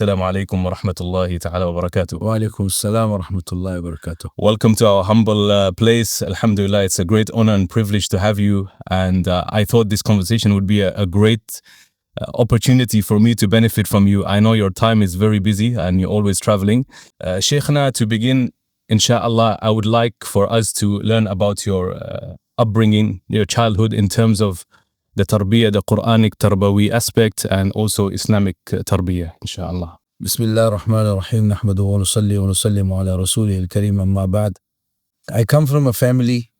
Assalamu alaikum wa rahmatullahi ta'ala wa barakatuh. Wa alaikum assalam wa rahmatullahi wa barakatuh. Welcome to our humble place. Alhamdulillah, it's a great honor and privilege to have you. And I thought this conversation would be a great opportunity for me to benefit from you. I know your time is very busy and you're always traveling. Shaykhna, to begin, inshallah, I would like for us to learn about your upbringing, your childhood in terms of the tarbiyah, the Quranic tarbawi aspect, and also Islamic tarbiyah, inshallah. Bismillah ar-Rahman ar-Rahim. Nahmadu wa nusalli wa nusallimu ala rasulih al-Kareem amma ba'd. I come from a family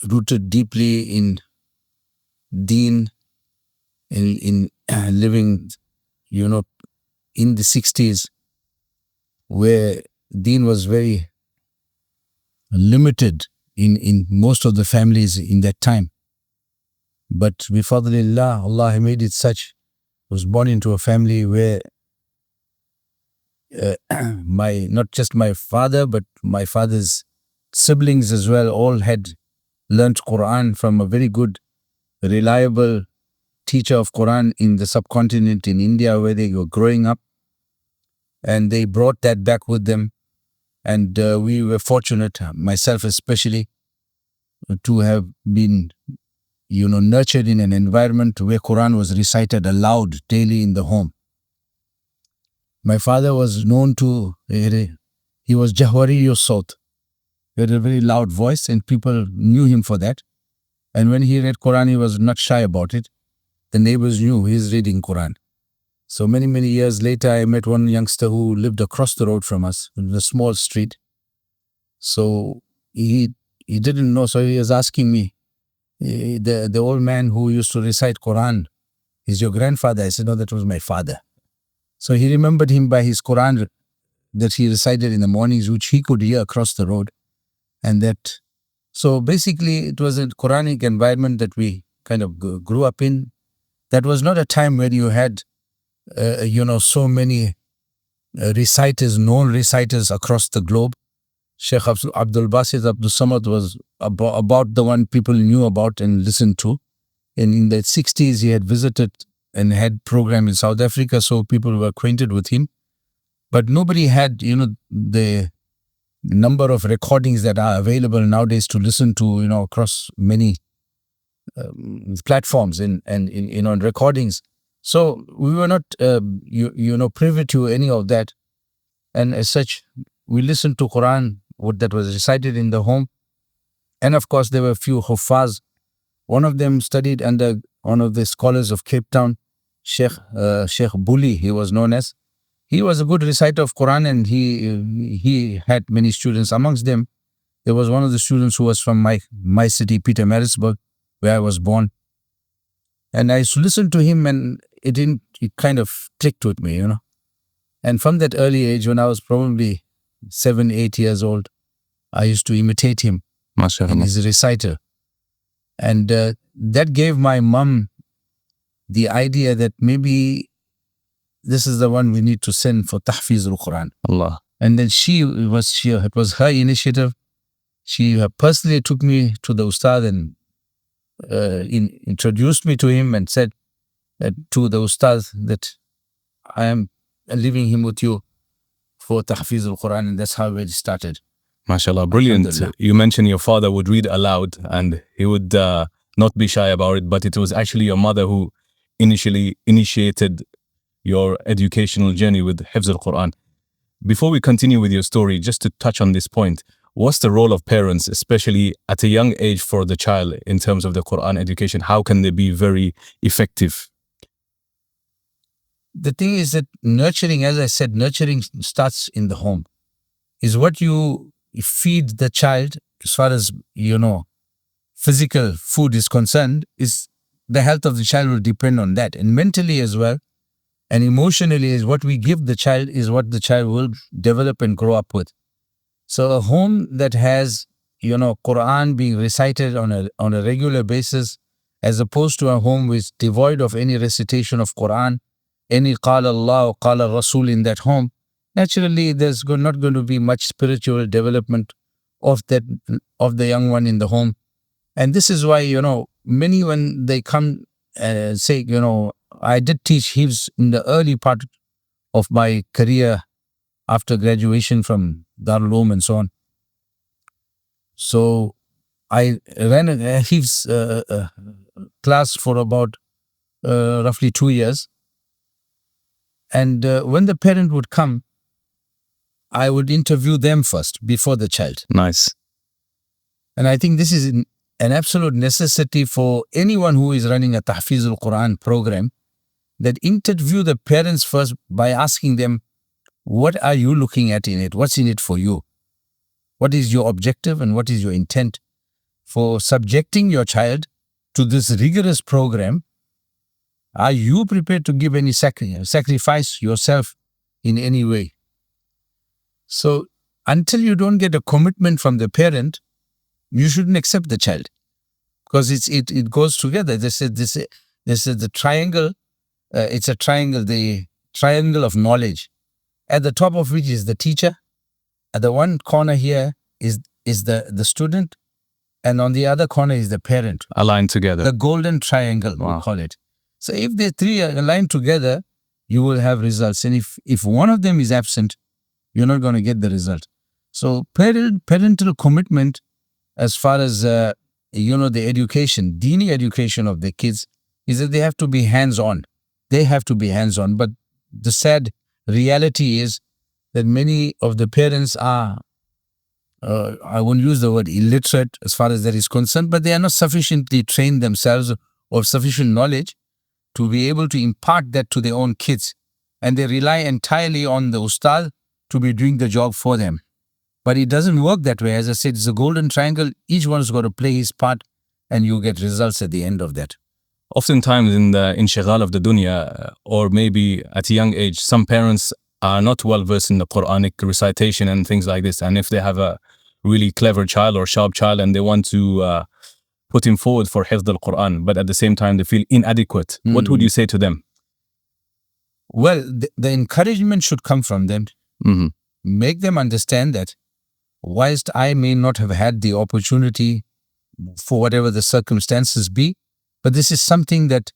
rooted deeply in deen, in living, in the 60s, where deen was very limited in most of the families in that time. But bifadlillah, Allah made it such. I was born into a family where not just my father, but my father's siblings as well, all had learnt Quran from a very good, reliable teacher of Quran in the subcontinent in India, where they were growing up. And they brought that back with them. And we were fortunate, myself especially, to have been nurtured in an environment where Quran was recited aloud daily in the home. My father was known to, he was Jahwari Yusot. He had a very loud voice and people knew him for that. And when he read Quran, he was not shy about it. The neighbors knew he's reading Quran. So many, many years later, I met one youngster who lived across the road from us in a small street. So he didn't know, so he was asking me, the old man who used to recite Quran, is your grandfather? I said, no, that was my father. So he remembered him by his Quran that he recited in the mornings, which he could hear across the road. And that, so basically it was a Quranic environment that we kind of grew up in. That was not a time when you had, so many reciters, known reciters across the globe. Sheikh Abdul Basit Abdul Samad was about the one people knew about and listened to. And in the 60s, he had visited and had program in South Africa, so people were acquainted with him. But nobody had, the number of recordings that are available nowadays to listen to, across many platforms and recordings. So we were not, privy to any of that. And as such, we listened to Quran that was recited in the home. And of course, there were a few Huffāẓ. One of them studied under one of the scholars of Cape Town, Sheikh Bully, he was known as. He was a good reciter of Quran and he had many students. Amongst them, there was one of the students who was from my city, Pietermaritzburg, where I was born. And I used to listen to him and it kind of clicked with me, And from that early age, when I was probably 7, 8 years old, I used to imitate him in his reciter. And that gave my mum the idea that maybe this is the one we need to send for tahfiz al-Quran. Allah. And then it was her initiative. She personally took me to the Ustad and introduced me to him and said to the Ustad that I am leaving him with you for tahfiz al-Quran, and that's how it started. MashaAllah, brilliant. You mentioned your father would read aloud and he would not be shy about it, but it was actually your mother who initially initiated your educational journey with Hifz al-Quran. Before we continue with your story, just to touch on this point, what's the role of parents, especially at a young age for the child in terms of the Quran education? How can they be very effective? The thing is that nurturing, as I said, nurturing starts in the home. Is what you feed the child, as far as, physical food is concerned, is the health of the child will depend on that. And mentally as well, and emotionally, is what we give the child is what the child will develop and grow up with. So a home that has, Quran being recited on a regular basis, as opposed to a home which is devoid of any recitation of Quran, any Qala Allah or Qala Rasul in that home, naturally there's not going to be much spiritual development of the young one in the home. And this is why, many when they come say, I did teach Hifz in the early part of my career after graduation from Darul Uloom and so on. So I ran a Hifz class for about roughly 2 years. And when the parent would come, I would interview them first before the child. Nice. And I think this is an absolute necessity for anyone who is running a Tahfiz al-Quran program, that interview the parents first by asking them, what are you looking at in it? What's in it for you? What is your objective and what is your intent for subjecting your child to this rigorous program? Are you prepared to give any sacrifice yourself in any way? So until you don't get a commitment from the parent, you shouldn't accept the child, because it goes together. This is the triangle. It's a triangle, the triangle of knowledge, at the top of which is the teacher. At the one corner here is the student, and on the other corner is the parent. Aligned together. The golden triangle, we call it. So if the three are aligned together, you will have results. And if one of them is absent, you're not going to get the result. So parental commitment, as far as the education, Dini education of the kids, is that they have to be hands-on. They have to be hands-on. But the sad reality is that many of the parents are, I won't use the word illiterate as far as that is concerned, but they are not sufficiently trained themselves or sufficient knowledge to be able to impart that to their own kids. And they rely entirely on the ustad to be doing the job for them. But it doesn't work that way. As I said, it's a golden triangle. Each one's got to play his part, and you get results at the end of that. Oftentimes in the inshighal of the dunya, or maybe at a young age, some parents are not well versed in the Quranic recitation and things like this. And if they have a really clever child or sharp child and they want to put him forward for hifdh al-Quran, but at the same time they feel inadequate, what would you say to them? Well, the encouragement should come from them. Mm-hmm. Make them understand that whilst I may not have had the opportunity for whatever the circumstances be, but this is something that,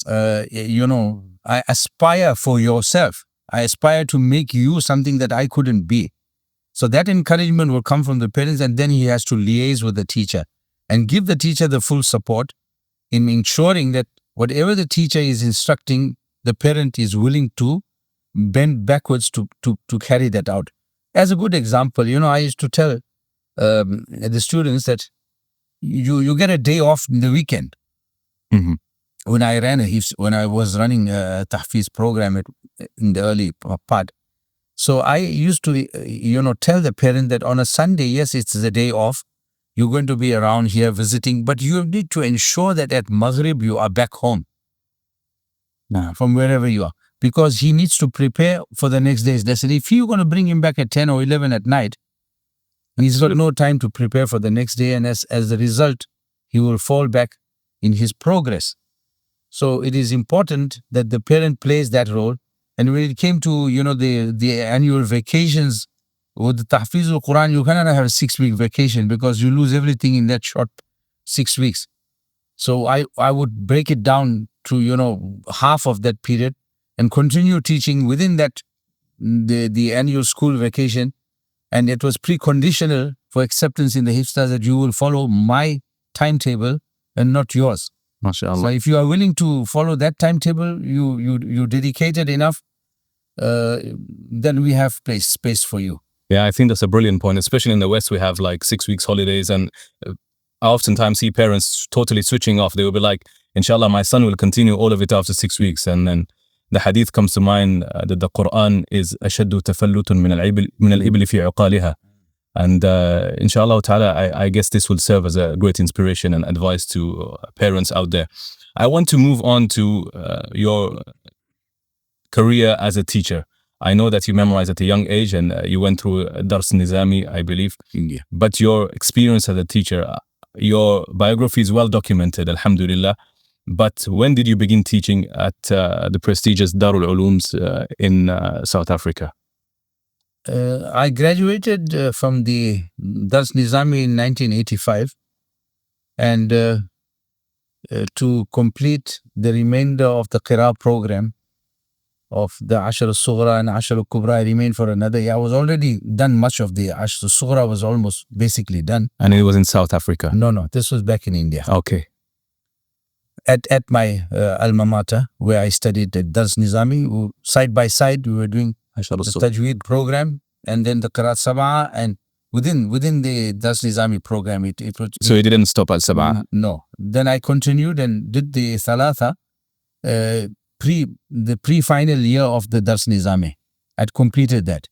I aspire for yourself. I aspire to make you something that I couldn't be. So that encouragement will come from the parents, and then he has to liaise with the teacher and give the teacher the full support in ensuring that whatever the teacher is instructing, the parent is willing to bend backwards to carry that out. As a good example, I used to tell the students that you get a day off in the weekend. Mm-hmm. When I was running a Tahfiz program in the early part, so I used to, tell the parent that on a Sunday, yes, it's the day off. You're going to be around here visiting, but you need to ensure that at Maghrib you are back home from wherever you are, because he needs to prepare for the next day's lesson. If you're going to bring him back at 10 or 11 at night, he's got no time to prepare for the next day, and as a result, he will fall back in his progress. So it is important that the parent plays that role. And when it came to, the annual vacations with the Tahfiz al-Quran, you cannot have a 6-week vacation because you lose everything in that short 6 weeks. So I would break it down to, half of that period and continue teaching within that, the annual school vacation. And it was preconditional for acceptance in the Hifz that you will follow my timetable and not yours. MashaAllah. So if you are willing to follow that timetable, you dedicated enough, then we have space for you. Yeah, I think that's a brilliant point. Especially in the West, we have like 6 weeks holidays, and I oftentimes see parents totally switching off. They will be like, inshallah, my son will continue all of it after 6 weeks. And then the hadith comes to mind that the Quran is ashaddu tafallutun min al-ibli fi uqaliha. And inshallah ta'ala, I guess this will serve as a great inspiration and advice to parents out there. I want to move on to your career as a teacher. I know that you memorized at a young age and you went through Dars Nizami, I believe. Yeah. But your experience as a teacher, your biography is well documented, alhamdulillah. But when did you begin teaching at the prestigious Darul Ulooms in South Africa? I graduated from the Dars Nizami in 1985, and to complete the remainder of the Qirāʾāt program, of the Ashr al-Sughra and Ashr al-Kubra. I remained for another year. I was already done much of the Ashr al-Sughra, was almost basically done. And it was in South Africa? No, this was back in India. Okay. At my alma mater, where I studied at Dars Nizami, side by side, we were doing the Tajwid program and then the Qirā't Sab'a, and within the Dars Nizami program, it So you didn't stop at Sab'a? No. Then I continued and did the Thalatha, the pre-final year of the Dars Nizami. I'd completed that.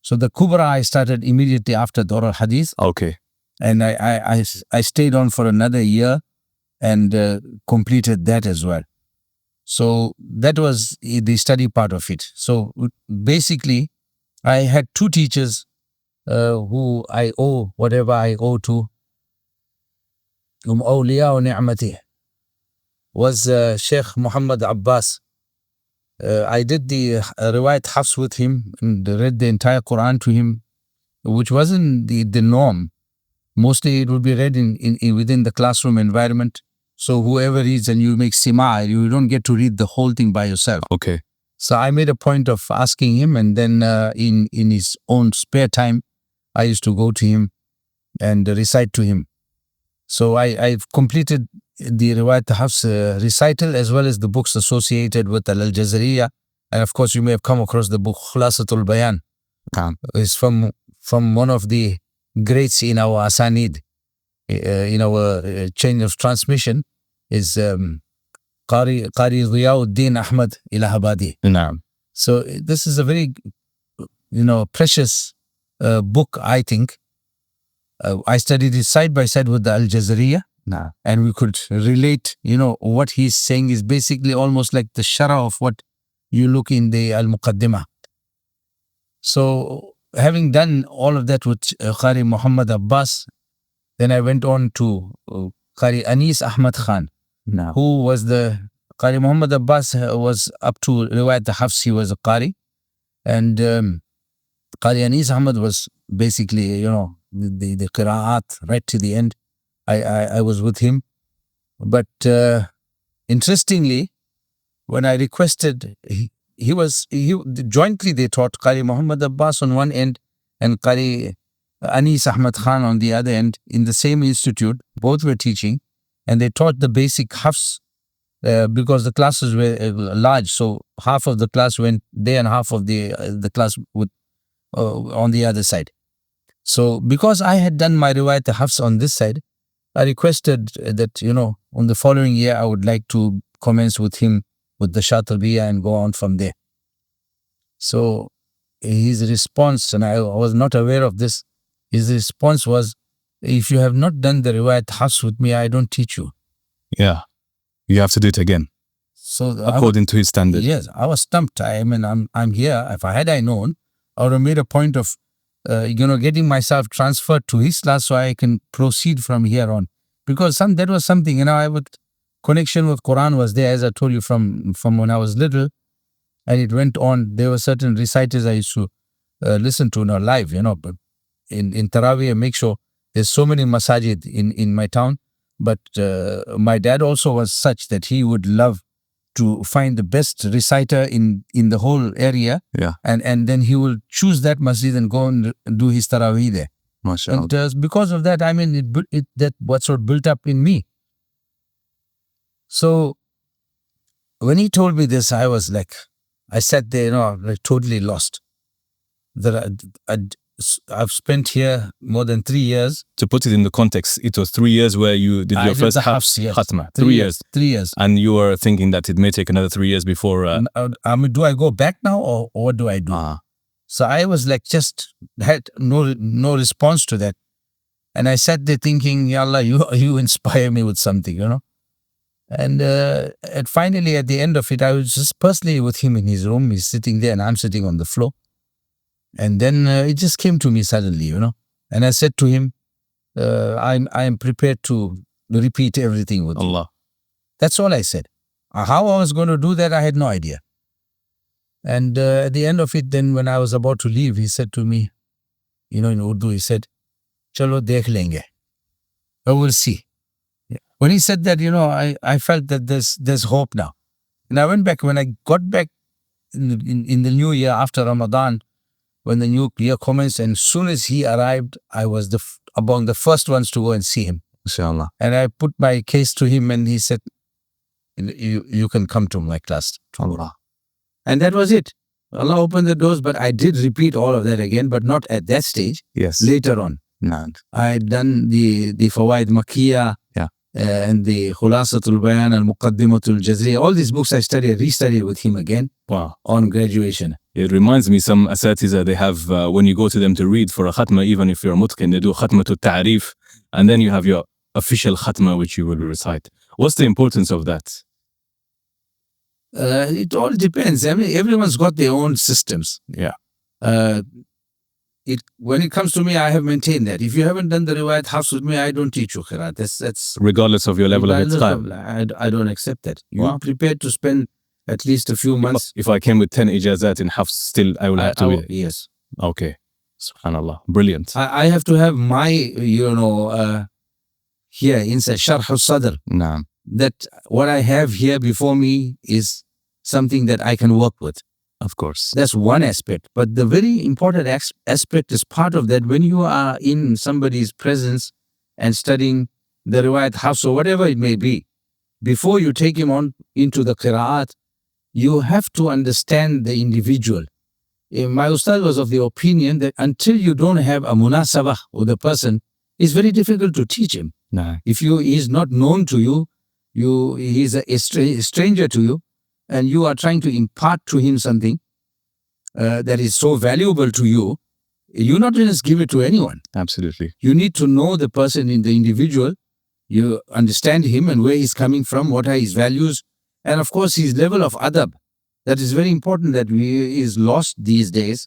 So the Kubra I started immediately after Darul Hadith. Okay. And I stayed on for another year and completed that as well. So that was the study part of it. So basically, I had two teachers who I owe whatever I owe to. Awliya ni'mati was Sheikh Muhammad Abbas. I did the riwayat Hifz with him and read the entire Quran to him, which wasn't the norm. Mostly it would be read in within the classroom environment. So whoever reads and you make sima, you don't get to read the whole thing by yourself. Okay. So I made a point of asking him, and then in his own spare time, I used to go to him and recite to him. So I've completed the Riwayat Hafs recital as well as the books associated with Al-Jazariyah. And of course, you may have come across the book Khulasatul Bayan. It's from one of the greats in our Asanid, in our chain of transmission, is Qari Ayoob Ahmad Allahabadi. Naam. So this is a very, precious book, I think. I studied it side by side with the Al-Jazariyah. Nah. And we could relate, what he's saying is basically almost like the shara of what you look in the Al-Muqaddimah. So having done all of that with Qari Muhammad Abbas, then I went on to Qari Anis Ahmad Khan, who was Qari Muhammad Abbas was up to Riwayat Hafs, he was a Qari. And Qari Anis Ahmad was basically, the Qirāʿāt right to the end. I was with him. But interestingly, when I requested, jointly they taught Qari Muhammad Abbas on one end and Qari Anis Ahmad Khan on the other end in the same institute. Both were teaching, and they taught the basic Hafs because the classes were large. So half of the class went there and half of the class would on the other side. So because I had done my Riwayat Hafs on this side, I requested that, on the following year, I would like to commence with him with the Shāṭibiyya and go on from there. So his response, and I was not aware of this, his response was, if you have not done the Riwayat Hafs with me, I don't teach you. Yeah. You have to do it again. So according to his standard. Yes, I was stumped. I'm here. If I known, I would have made a point of getting myself transferred to his class so I can proceed from here on. Because that was something, connection with Quran was there, as I told you, from when I was little. And it went on. There were certain reciters I used to listen to live, but in Tarawih, I make sure there's so many masajid in my town. But my dad also was such that he would love to find the best reciter in the whole area. Yeah. And then he will choose that masjid and go and do his Tarawih there. MashaAllah. And because of that, that what sort of built up in me. So when he told me this, I was like, I sat there, like totally lost. I've spent here more than 3 years. To put it in the context, it was 3 years where you did your first Khatma. 3 years. 3 years. And you were thinking that it may take another 3 years before... do I go back now or what do I do? So I was like, just had no response to that. And I sat there thinking, Ya Allah, you inspire me with something, And finally, at the end of it, I was just personally with him in his room. He's sitting there and I'm sitting on the floor. And then it just came to me suddenly, And I said to him, I am prepared to repeat everything with Allah. That's all I said. How I was going to do that, I had no idea. And at the end of it, then when I was about to leave, he said to me, in Urdu, he said, Chalo dekh lenge. I will see. Yeah. When he said that, I felt that there's hope now. And I went back. When I got back in the new year after Ramadan, when the new year commenced, and as soon as he arrived, I was among the first ones to go and see him. Inshallah. And I put my case to him, and he said, you can come to my class tomorrow. And that was it. Allah opened the doors, but I did repeat all of that again, but not at that stage. Yes. Later on. No. I had done the Fawaid Makkiyah, and the Khulasatul Bayan and Muqaddimatul Jazriyah. All these books I restudied with him again. Wow. On graduation. It reminds me, some asatiza, they have, when you go to them to read for a khatma, even if you're mutqin, they do khatmatul ta'rif, and then you have your official khatma, which you will recite. What's the importance of that? It all depends. I mean, everyone's got their own systems. Yeah. When it comes to me, I have maintained that. If you haven't done the riwayat hafs with me, I don't teach you qiraat. That's regardless of your level of itqan. I don't accept that. You're prepared to spend at least a few months. If I came with 10 ijazat in hafs, still I will have to. Yes. Okay. Subhanallah. Brilliant. I have to have my, here inside Sharh al-Sadr. Naam. That what I have here before me is something that I can work with. Of course. That's one aspect. But the very important aspect is part of that. When you are in somebody's presence and studying the riwayat hafs or whatever it may be, before you take him on into the qira'at, you have to understand the individual. My ustad was of the opinion that until you don't have a munasabah with the person, it's very difficult to teach him. Nah. If he is not known to you, he's a stranger to you, and you are trying to impart to him something that is so valuable to you, you not just give it to anyone. Absolutely. You need to know the person, in the individual. You understand him and where he's coming from, what are his values, and of course his level of adab. That is very important, that is lost these days.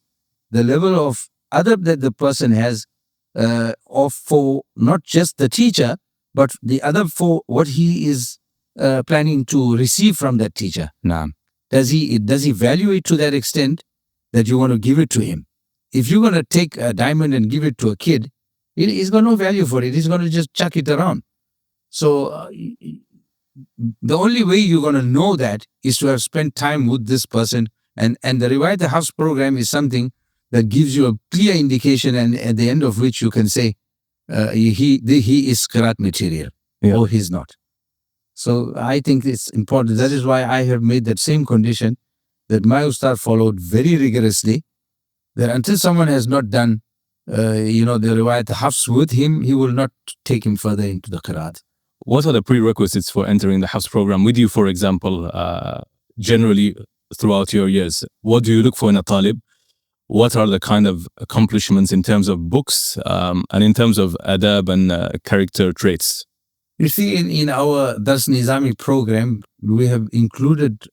The level of adab that the person has for not just the teacher, but the adab for what he is planning to receive from that teacher. Naam. Does he value it to that extent that you want to give it to him? If you're going to take a diamond and give it to a kid, he's got no value for it. He's going to just chuck it around. So the only way you're going to know that is to have spent time with this person. And the Riwayat Hafs program is something that gives you a clear indication, and at the end of which you can say he is qiraat material, or he's not. So I think it's important. That is why I have made that same condition that my ustad followed very rigorously, that until someone has not done the Riwayat Hafs with him, he will not take him further into the qiraat. What are the prerequisites for entering the Hifz program with you, for example, generally throughout your years? What do you look for in a talib? What are the kind of accomplishments in terms of books and in terms of adab and character traits? You see, in our Dars Nizami program, we have included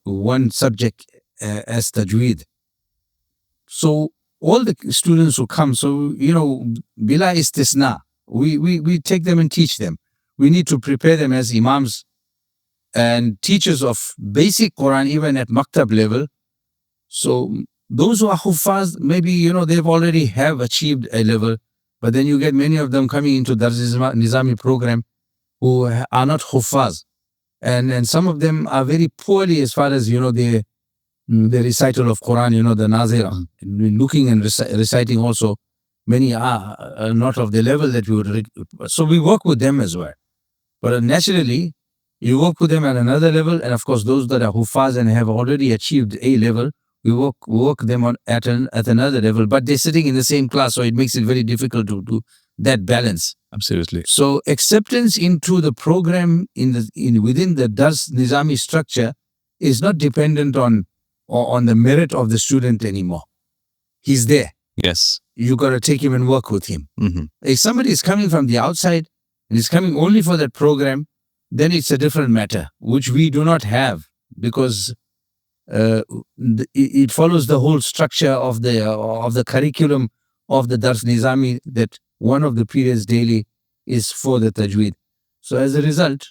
one subject as Tajwid. So all the students who come, bila istisna, we take them and teach them. We need to prepare them as imams and teachers of basic Quran, even at maktab level. So those who are Huffāẓ, maybe, they've already have achieved a level, but then you get many of them coming into Dars Nizami program who are not Huffāẓ. And some of them are very poorly as far as, the recital of Quran, the Nazira. Looking and reciting also, many are not of the level that we would. So we work with them as well. But naturally, you work with them at another level, and of course, those that are Huffāẓ and have already achieved a level, we work them on at another level. But they're sitting in the same class, so it makes it very difficult to do that balance. Absolutely. So acceptance into the program within the Dars Nizami structure is not dependent on the merit of the student anymore. He's there. Yes. You got to take him and work with him. Mm-hmm. If somebody is coming from the outside and is coming only for that program, then it's a different matter, which we do not have, because it follows the whole structure of the curriculum of the Dars Nizami, that one of the periods daily is for the Tajweed. So as a result,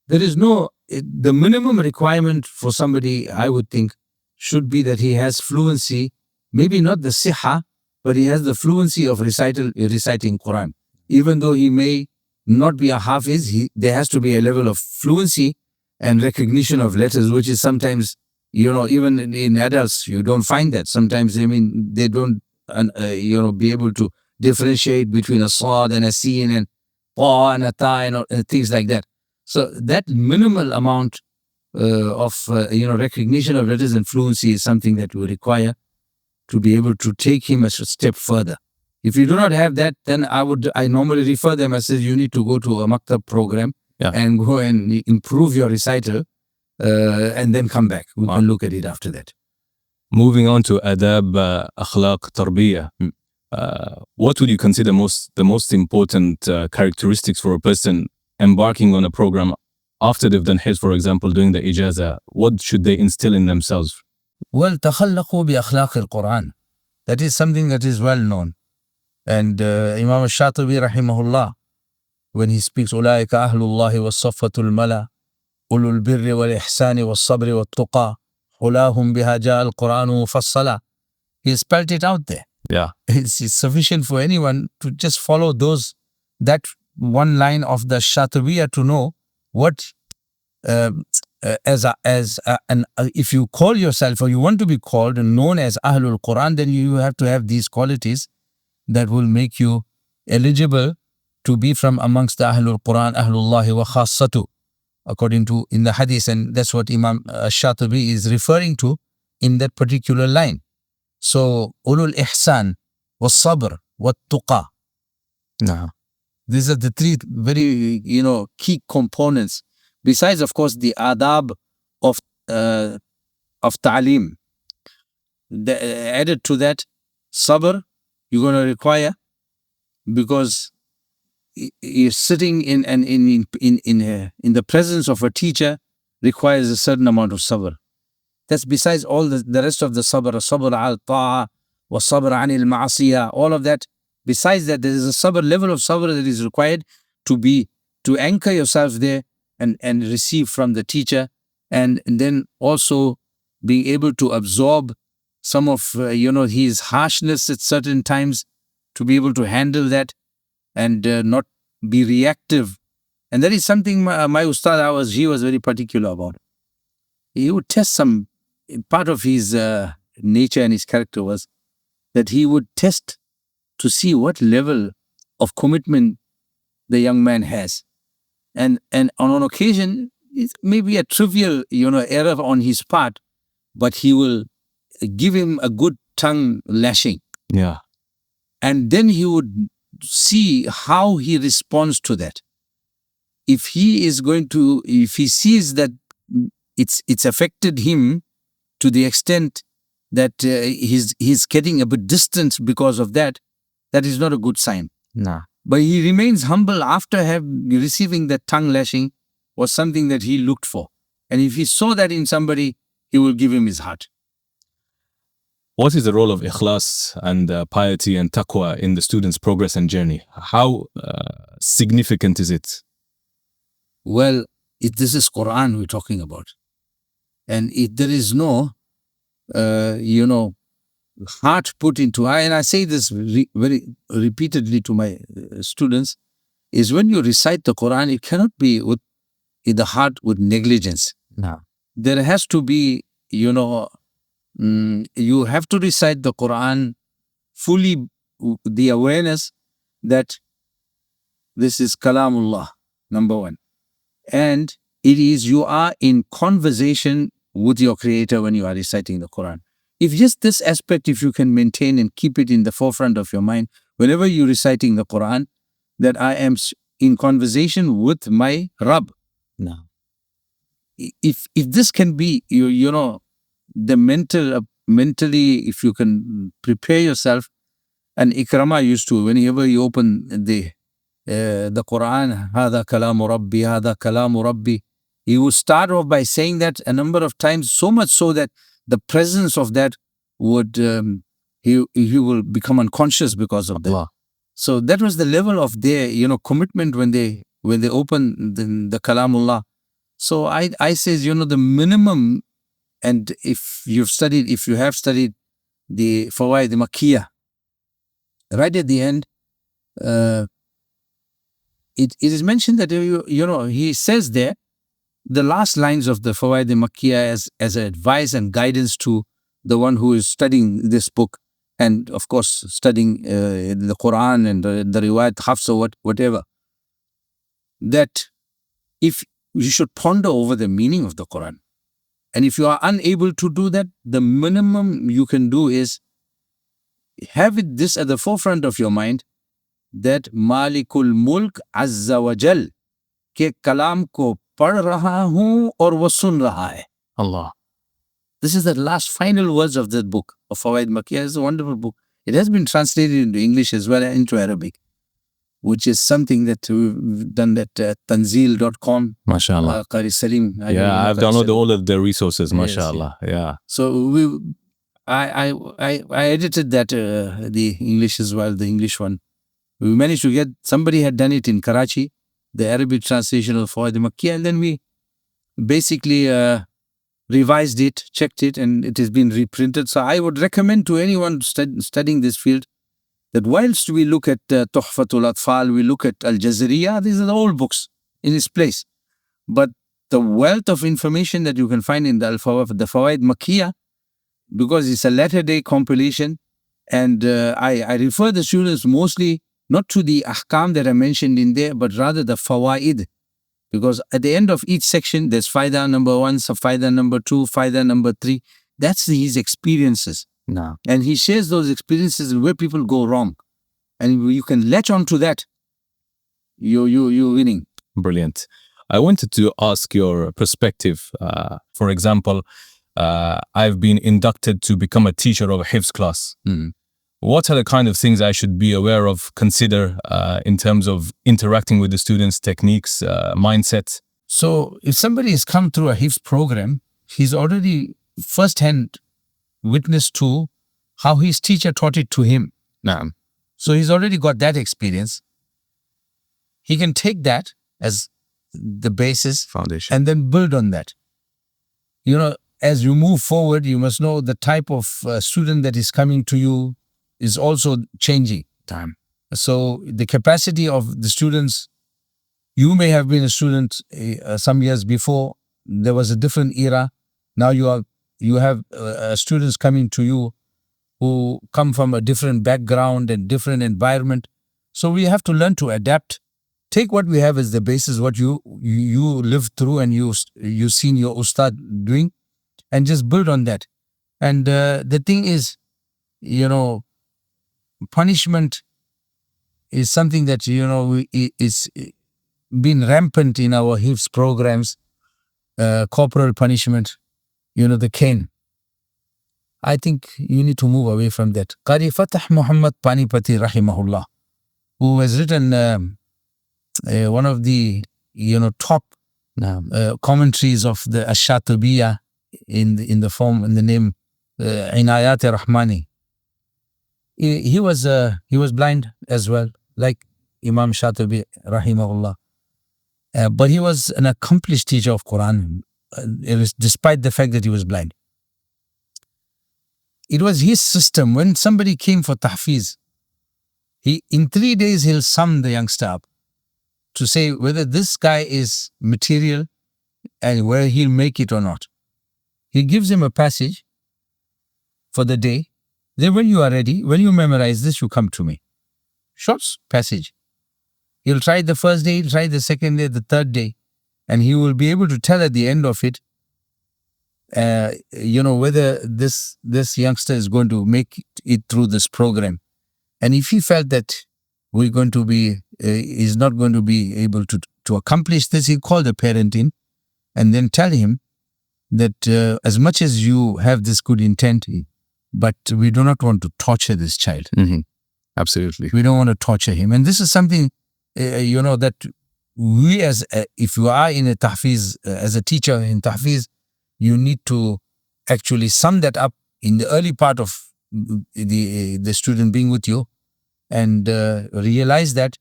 there is the minimum requirement for somebody, I would think, should be that he has fluency, maybe not the siha, but he has the fluency of reciting Quran. Even though he may not be a hafiz, there has to be a level of fluency and recognition of letters, which is sometimes even in adults, you don't find that. Sometimes, they don't, be able to differentiate between a sad and a sin and pa and a ta and things like that. So that minimal amount of recognition of letters and fluency is something that we require to be able to take him a step further. If you do not have that, then I normally refer them. I say you need to go to a maktab program and go and improve your recital, and then come back. We can look at it after that. Moving on to adab, akhlaq, tarbiyah. What would you consider the most important characteristics for a person embarking on a program after they've done hifz, for example, doing the ijazah? What should they instill in themselves? Well, تخلقوا بأخلاق القرآن. That is something that is well known. And Imam al-Shatibi rahimahullah, when he speaks, أولئك أهل الله والصفة الملا أولو البر والإحسان والصبر والتقى حلاهم بها جاء القرآن مفصلا. He spelled it out there. Yeah. It's sufficient for anyone to just follow that one line of the Shatibiyya to know what if you call yourself or you want to be called and known as Ahlul Quran, then you have to have these qualities that will make you eligible to be from amongst the Ahlul Quran, Ahlullahi wa Khassatu, according to in the hadith. And that's what Imam Shatibi is referring to in that particular line. So, ulul ihsan, was sabr, wa tuqa. These are the three very, key components. Besides, of course, the adab of ta'aleem. Added to that, sabr, you're going to require, because you're sitting in the presence of a teacher requires a certain amount of sabr. That's besides all the rest of the sabr al-ta'a, wa sabr anil ma'asiyah, all of that. Besides that, there is a sabr, level of sabr that is required to anchor yourself there and receive from the teacher, and then also being able to absorb some of his harshness at certain times, to be able to handle that and not be reactive. And that is something my ustad, he was very particular about. He would test part of his nature and his character was that he would test to see what level of commitment the young man has. And on an occasion, it may be a trivial, error on his part, but he will give him a good tongue lashing. Yeah. And then he would see how he responds to that. If he sees that it's affected him to the extent that he's getting a bit distant because of that, that is not a good sign. Nah. But he remains humble after receiving that tongue lashing was something that he looked for. And if he saw that in somebody, he will give him his heart. What is the role of ikhlas and piety and taqwa in the student's progress and journey? How significant is it? Well, this is Quran we're talking about. And there is no, heart put into, and I say this very repeatedly to my students, is when you recite the Quran, it cannot be in the heart with negligence. No. There has to be, you have to recite the Quran fully, the awareness that this is Kalamullah, number one. And you are in conversation with your Creator when you are reciting the Quran. If just this aspect, if you can maintain and keep it in the forefront of your mind, whenever you're reciting the Quran, that I am in conversation with my Rabb. No. If this can be, the mentally, if you can prepare yourself, and Ikrama used to, whenever you open the Quran, Hada Kalamu Rabbi, Hada Kalamu Rabbi, he would start off by saying that a number of times, so much so that the presence of that would, he will become unconscious because of that. Allah. So that was the level of their, commitment when they open the Kalamullah. So I says, the minimum, and if you have studied the Fawaid, the Makkiyah, right at the end, it is mentioned that, he says there the last lines of the Fawaid Makkiyah as advice and guidance to the one who is studying this book, and of course studying the Quran and the riwayat, hifz or whatever, that if you should ponder over the meaning of the Quran. And if you are unable to do that, the minimum you can do is have this at the forefront of your mind, that Malikul Mulk Azza wa Jal ke kalam ko pad raha hoon aur wo sun raha hai. Allah. This is the last final words of that book of Fawaid Makkiyah. It's a wonderful book. It has been translated into English as well as into Arabic, which is something that we've done at tanzeel.com. MashaAllah. Qari Salim. Yeah, I've downloaded all of the resources. MashaAllah. Yeah. So I edited that, the English as well, the English one. We managed to get, somebody had done it in Karachi, the Arabic translation of Fawaid Makkiyah, and then we basically revised it, checked it, and it has been reprinted. So I would recommend to anyone studying this field that whilst we look at Tuhfatul Atfal, we look at Al-Jazariyah, these are the old books in its place. But the wealth of information that you can find in the Fawaid Makkiyah, because it's a latter-day compilation, and I refer the students mostly not to the ahkam that are mentioned in there, but rather the fawaid. Because at the end of each section, there's faidah number 1, faidah number 2, faidah number 3. That's his experiences. No. And he shares those experiences where people go wrong. And you can latch on to that. You're winning. Brilliant. I wanted to ask your perspective. For example, I've been inducted to become a teacher of a Hifz class. What are the kind of things I should be aware of, consider in terms of interacting with the students, techniques, mindset? So if somebody has come through a Hifz program, he's already first-hand witness to how his teacher taught it to him. Naam. So he's already got that experience. He can take that as the basis, Foundation. and then build on that. You know, as you move forward, you must know the type of student that is coming to you is also changing. Time. So the capacity of the students, you may have been a student some years before, there was a different era. Now you have students coming to you who come from a different background and different environment. So we have to learn to adapt. Take what we have as the basis, what you lived through and you seen your ustad doing, and just build on that. And the thing is, you know, punishment is something that, you know, is been rampant in our Hifz programs. Corporal punishment, you know, the cane. I think you need to move away from that. Qari Fatah Muhammad Panipati rahimahullah, who has written one of the, you know, top commentaries of the Ash-Shatibiyah in the name Inayat Rahmani. He was blind as well, like Imam Shatibi rahimahullah. But he was an accomplished teacher of Quran, despite the fact that he was blind. It was his system. When somebody came for tahfiz, in 3 days he'll sum the youngster up to say whether this guy is material and whether he'll make it or not. He gives him a passage for the day. Then when you are ready, when you memorize this, you come to me. Short passage. He'll try it the first day, he'll try it the second day, the third day, and he will be able to tell at the end of it, you know, whether this youngster is going to make it through this program. And if he felt that is not going to be able to accomplish this, he'll call the parent in and then tell him that as much as you have this good intent, but we do not want to torture this child. Mm-hmm. Absolutely. We don't want to torture him. And this is something, you know, that we if you are in a tahfiz, as a teacher in tahfiz, you need to actually sum that up in the early part of the student being with you, and realize that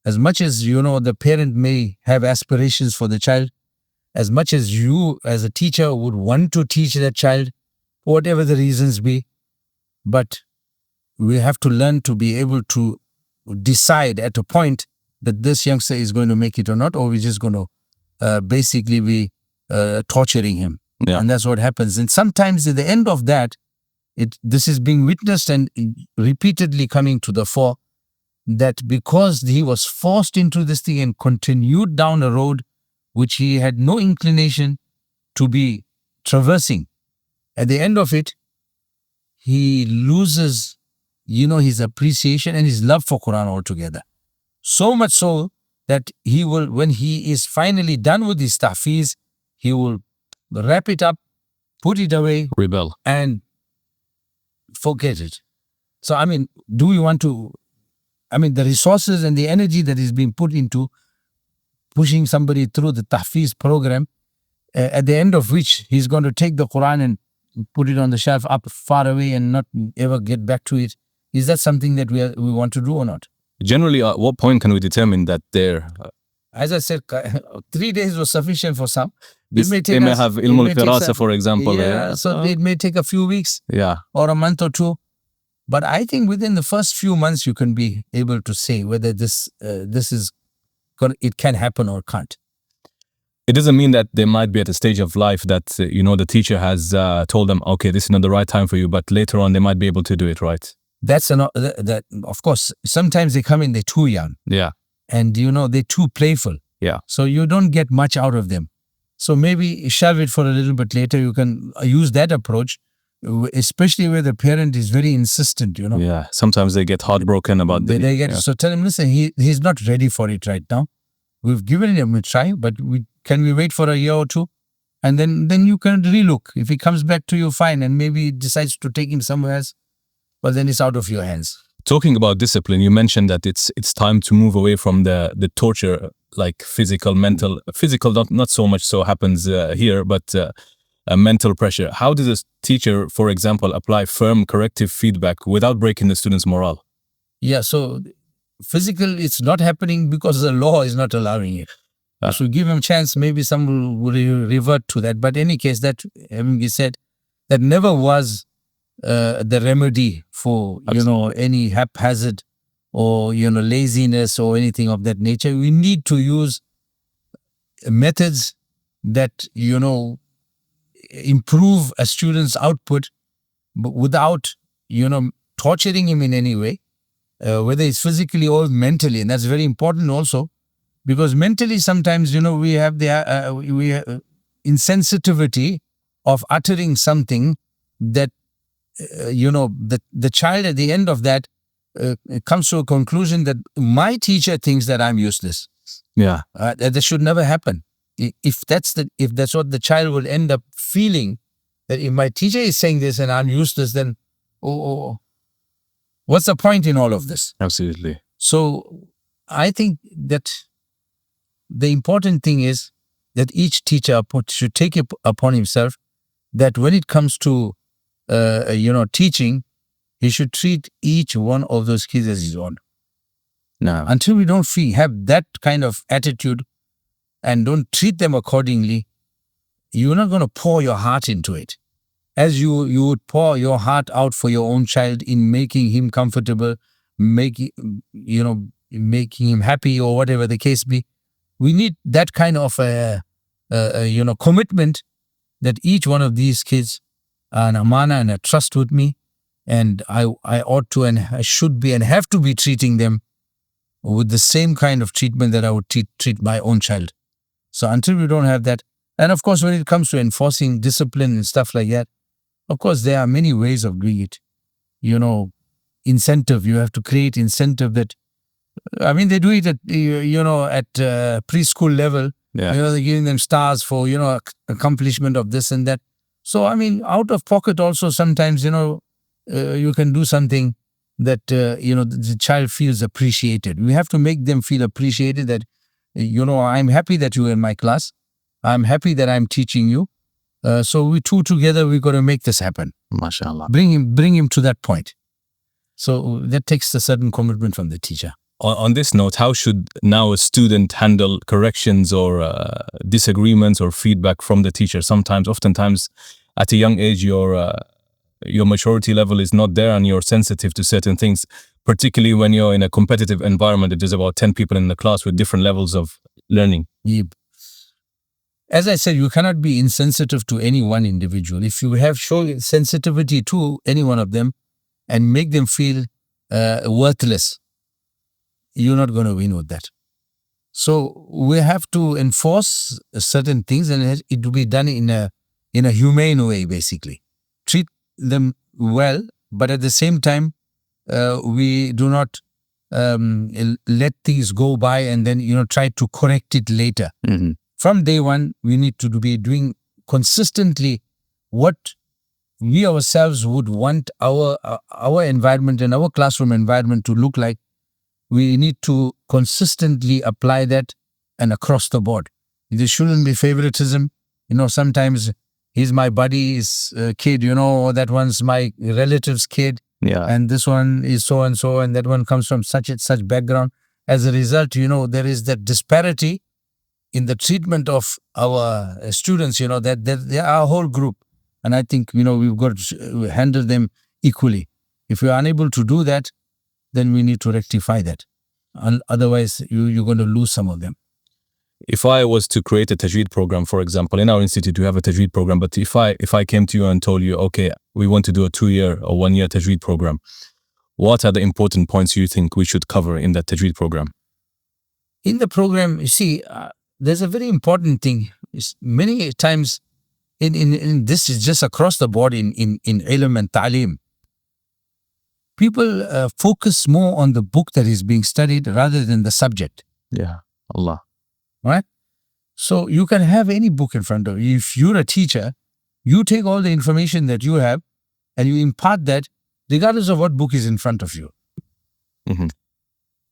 as much as, you know, the parent may have aspirations for the child, as much as you as a teacher would want to teach that child, whatever the reasons be, but we have to learn to be able to decide at a point that this youngster is going to make it or not, or we're just going to basically be torturing him. Yeah. And that's what happens. And sometimes at the end of that, this is being witnessed and repeatedly coming to the fore, that because he was forced into this thing and continued down a road which he had no inclination to be traversing, at the end of it, he loses, his appreciation and his love for Quran altogether. So much so that he will, when he is finally done with his tahfiz, he will wrap it up, put it away, Rebel. and forget it. So, do we want to, the resources and the energy that is being put into pushing somebody through the tahfiz program, at the end of which he's going to take the Quran and put it on the shelf up far away and not ever get back to it. Is that something that we want to do or not? Generally, at what point can we determine that they're... As I said, 3 days was sufficient for some. They may have ilm al-firasa, for example. So it may take a few weeks or a month or two. But I think within the first few months, you can be able to say whether it can happen or can't. It doesn't mean that they might be at a stage of life that, the teacher has told them, okay, this is not the right time for you, but later on they might be able to do it, right? That of course, sometimes they come in, they're too young. Yeah. And, they're too playful. Yeah. So you don't get much out of them. So maybe shelve it for a little bit later. You can use that approach, especially where the parent is very insistent, Yeah. Sometimes they get heartbroken about So tell him, listen, he's not ready for it right now. We've given him a try, but can we wait for a year or two? And then you can relook. If he comes back to you, fine. And maybe he decides to take him somewhere else, well, then it's out of your hands. Talking about discipline, you mentioned that it's time to move away from the torture, like physical, not so much so happens here, but mental pressure. How does a teacher, for example, apply firm corrective feedback without breaking the student's morale? Yeah, so physical, it's not happening because the law is not allowing it. So give him a chance, maybe some will revert to that. But in any case, that, having been said, that never was the remedy for, any haphazard or, laziness or anything of that nature. We need to use methods that, improve a student's output, but without, torturing him in any way, whether it's physically or mentally. And that's very important also, because mentally sometimes, we have the insensitivity of uttering something that, the child at the end of that comes to a conclusion that my teacher thinks that I'm useless. Yeah. That should never happen. If that's what the child would end up feeling, that if my teacher is saying this and I'm useless, then what's the point in all of this? Absolutely. So I think that the important thing is that each teacher should take it upon himself that when it comes to teaching, he should treat each one of those kids as his own. No. Until we don't have that kind of attitude and don't treat them accordingly, you're not going to pour your heart into it. As you would pour your heart out for your own child in making him comfortable, making him happy or whatever the case be. We need that kind of commitment that each one of these kids are an amana and a trust with me, and I ought to and I should be and have to be treating them with the same kind of treatment that I would treat my own child. So until we don't have that, and of course when it comes to enforcing discipline and stuff like that, of course there are many ways of doing it. Incentive, you have to create incentive that, they do it at, at preschool level. Yeah. They're giving them stars for, accomplishment of this and that. So, out of pocket also sometimes, you can do something that, the child feels appreciated. We have to make them feel appreciated that, I'm happy that you're in my class. I'm happy that I'm teaching you. So we two together, we've got to make this happen. MashaAllah. Bring him to that point. So that takes a certain commitment from the teacher. On this note, how should now a student handle corrections or disagreements or feedback from the teacher? Oftentimes, at a young age, your maturity level is not there and you're sensitive to certain things, particularly when you're in a competitive environment. There's about 10 people in the class with different levels of learning. Yep. as I said, you cannot be insensitive to any one individual. If you have show sensitivity to any one of them and make them feel worthless, you're not going to win with that. So we have to enforce certain things, and it will be done in a humane way, basically. Treat them well, but at the same time, we do not let things go by and then try to correct it later. Mm-hmm. From day one, we need to be doing consistently what we ourselves would want our environment and our classroom environment to look like. We need to consistently apply that and across the board. There shouldn't be favoritism. Sometimes he's my buddy's kid, or that one's my relative's kid. Yeah. And this one is so and so, and that one comes from such and such background. As a result, there is that disparity in the treatment of our students, that they are a whole group. And I think, we've got to handle them equally. If we are unable to do that, then we need to rectify that. Otherwise, you're going to lose some of them. If I was to create a Tajweed program, for example, in our institute, we have a Tajweed program, but if I came to you and told you, okay, we want to do a 2-year or 1-year Tajweed program, what are the important points you think we should cover in that Tajweed program? In the program, you see, there's a very important thing. Many times, in this is just across the board in ilm and ta'lim, people focus more on the book that is being studied rather than the subject. Yeah, Allah. Right? So you can have any book in front of you. If you're a teacher, you take all the information that you have and you impart that regardless of what book is in front of you. Mm-hmm.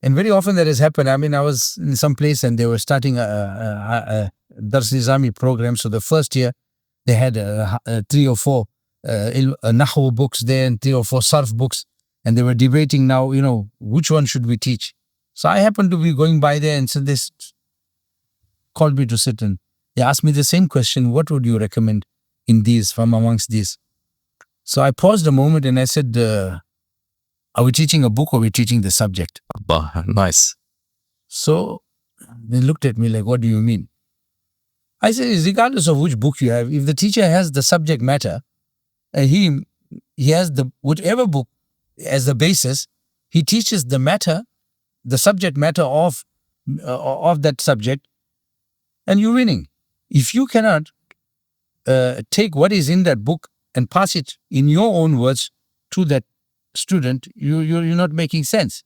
And very often that has happened. I mean, I was in some place and they were starting a Dars Nizami program. So the first year, they had 3 or 4 Nahwu books there and 3 or 4 Sarf books. And they were debating now, which one should we teach? So I happened to be going by there and said, this called me to sit and they asked me the same question, what would you recommend in these, from amongst these? So I paused a moment and I said, are we teaching a book or are we teaching the subject? Nice. So they looked at me like, what do you mean? I said, regardless of which book you have, if the teacher has the subject matter, he has whichever book as the basis, he teaches the matter, the subject matter of that subject, and you're winning. If you cannot take what is in that book and pass it in your own words to that student, you're not making sense.